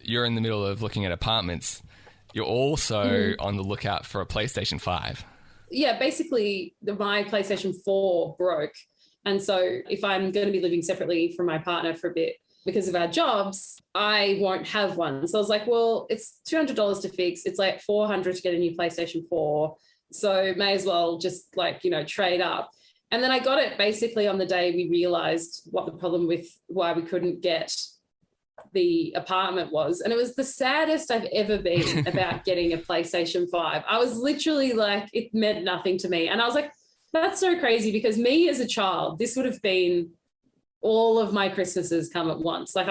you're in the middle of looking at apartments, you're also on the lookout for a PlayStation 5. Yeah, basically my PlayStation 4 broke. And so if I'm going to be living separately from my partner for a bit because of our jobs, I won't have one. So I was like, well, it's $200 to fix. It's like $400 to get a new PlayStation 4. So may as well just like, trade up. And then I got it basically on the day we realized what the problem with why we couldn't get the apartment was. And it was the saddest I've ever been about getting a PlayStation 5. I was literally like, it meant nothing to me. And I was like, that's so crazy, because me as a child, this would have been all of my Christmases come at once. Like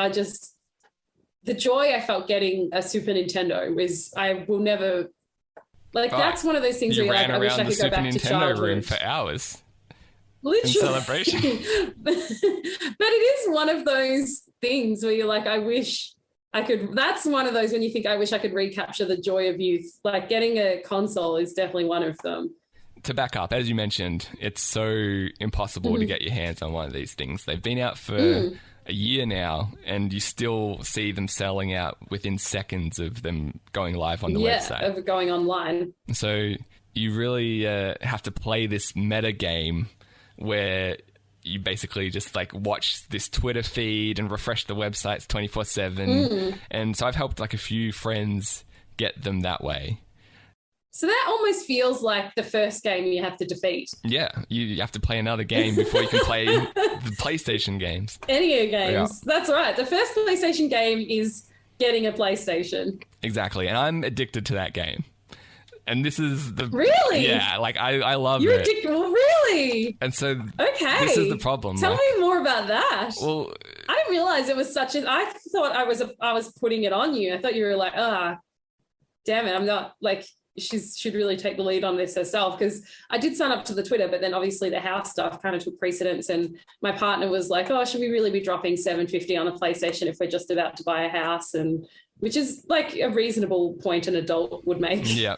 the joy I felt getting a Super Nintendo was, I will never, that's one of those things where you're like, I wish I could go back to childhood. Room for hours. Literally. In celebration. But it is one of those things where you're like, I wish I could. That's one of those when you think, I wish I could recapture the joy of youth. Like getting a console is definitely one of them. To back up, as you mentioned, it's so impossible to get your hands on one of these things. They've been out for a year now, and you still see them selling out within seconds of them going live on the website. Yeah, of going online. So you really have to play this meta game where you basically just like watch this Twitter feed and refresh the websites 24/7. And so I've helped like a few friends get them that way. So that almost feels like the first game you have to defeat. Yeah, you have to play another game before you can play the PlayStation games. Any games. Yeah. That's right. The first PlayStation game is getting a PlayStation. Exactly. And I'm addicted to that game. And this is the... Really? Yeah, like I love You're it. addicted? Well, really? And so okay. This is the problem. Tell me more about that. Well, I didn't realize it was such a... I thought I was putting it on you. I thought you were like, damn it, I'm not like... She should really take the lead on this herself, because I did sign up to the Twitter, but then obviously the house stuff kind of took precedence, and my partner was like, oh, should we really be dropping $750 on a PlayStation if we're just about to buy a house? And which is like a reasonable point an adult would make. Yeah.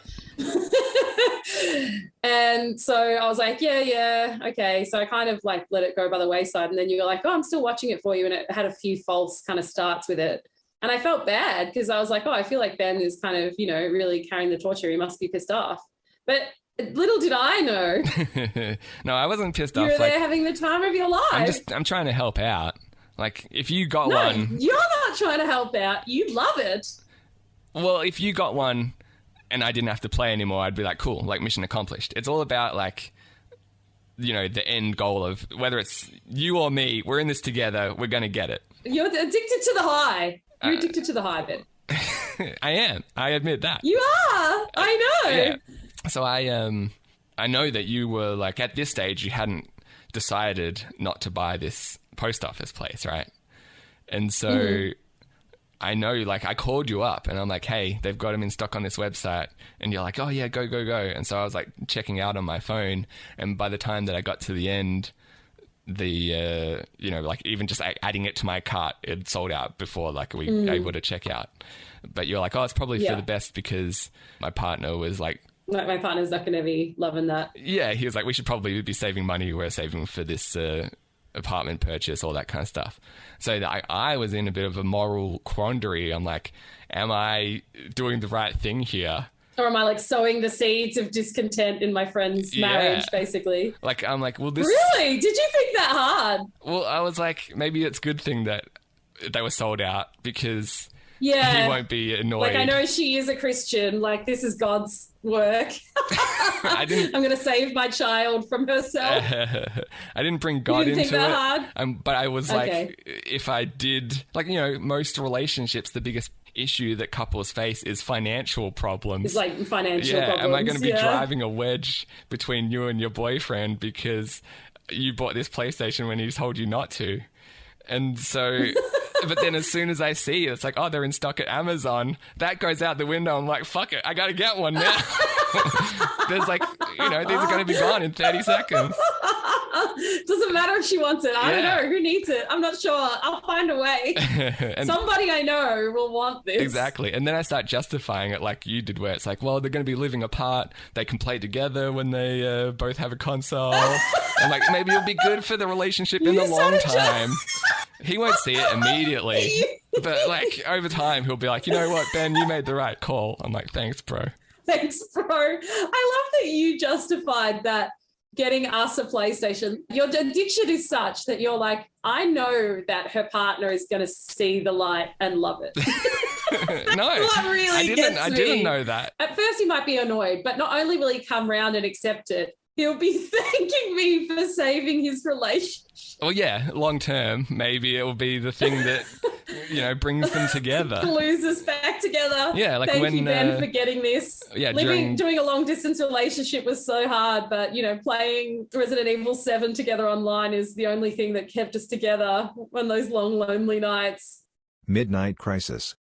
And so I was like, yeah, okay. So I kind of like let it go by the wayside, and then you were like, oh, I'm still watching it for you, and it had a few false kind of starts with it. And I felt bad because I was like, oh, I feel like Ben is kind of, really carrying the torch here. He must be pissed off. But little did I know. No, I wasn't pissed off. You were there having the time of your life. I'm trying to help out. Like, if you got one... You're not trying to help out. You love it. Well, if you got one and I didn't have to play anymore, I'd be like, cool, like mission accomplished. It's all about like... the end goal of whether it's you or me, we're in this together, we're going to get it. You're addicted to the high. You're addicted to the high bit. I am. I admit that. You are. I know. Yeah. So I know that you were like, at this stage, you hadn't decided not to buy this post office place, right? And so I know, like, I called you up and I'm like, hey, they've got them in stock on this website. And you're like, oh yeah, go. And so I was like checking out on my phone. And by the time that I got to the end, the like even just adding it to my cart, it sold out before like we were able to check out. But you're like, oh, it's probably for the best, because my partner was like, my partner's not going to be loving that. Yeah, he was like, we should probably be saving money. We're saving for this apartment purchase, all that kind of stuff. So I was in a bit of a moral quandary. I'm like, am I doing the right thing here? Or am I like sowing the seeds of discontent in my friend's marriage, basically? Like, I'm like, well, this... Really? Did you think that hard? Well, I was like, maybe it's a good thing that they were sold out, because he won't be annoyed. Like, I know she is a Christian. Like, this is God's work. I'm going to save my child from herself. I didn't bring God into think that hard? But I was like, if I did... Like, most relationships, the biggest issue that couples face is financial problems. It's like financial problems. Am I going to be driving a wedge between you and your boyfriend because you bought this PlayStation when he told you not to? And so... But then as soon as I see it, it's like, oh, they're in stock at Amazon. That goes out the window. I'm like, fuck it, I got to get one now. There's like, these are going to be gone in 30 seconds. Doesn't matter if she wants it. I don't know. Who needs it? I'm not sure. I'll find a way. Somebody I know will want this. Exactly. And then I start justifying it like you did, where it's like, well, they're going to be living apart. They can play together when they both have a console. I'm like, maybe it'll be good for the relationship in the long time. He won't see it immediately. But like over time, he'll be like, you know what, Ben, you made the right call. I'm like, thanks, bro. Thanks, bro. I love that you justified that getting us a PlayStation. Your addiction is such that you're like, I know that her partner is going to see the light and love it. No, really I didn't know that. At first he might be annoyed, but not only will he come round and accept it, he'll be thanking me for saving his relationship. Well, yeah, long term, maybe it'll be the thing that, brings them together. Glues us back together. Yeah, like Thank when you, Ben, for getting this. Yeah, doing a long distance relationship was so hard, but playing Resident Evil 7 together online is the only thing that kept us together on those long, lonely nights. Midnight Crisis.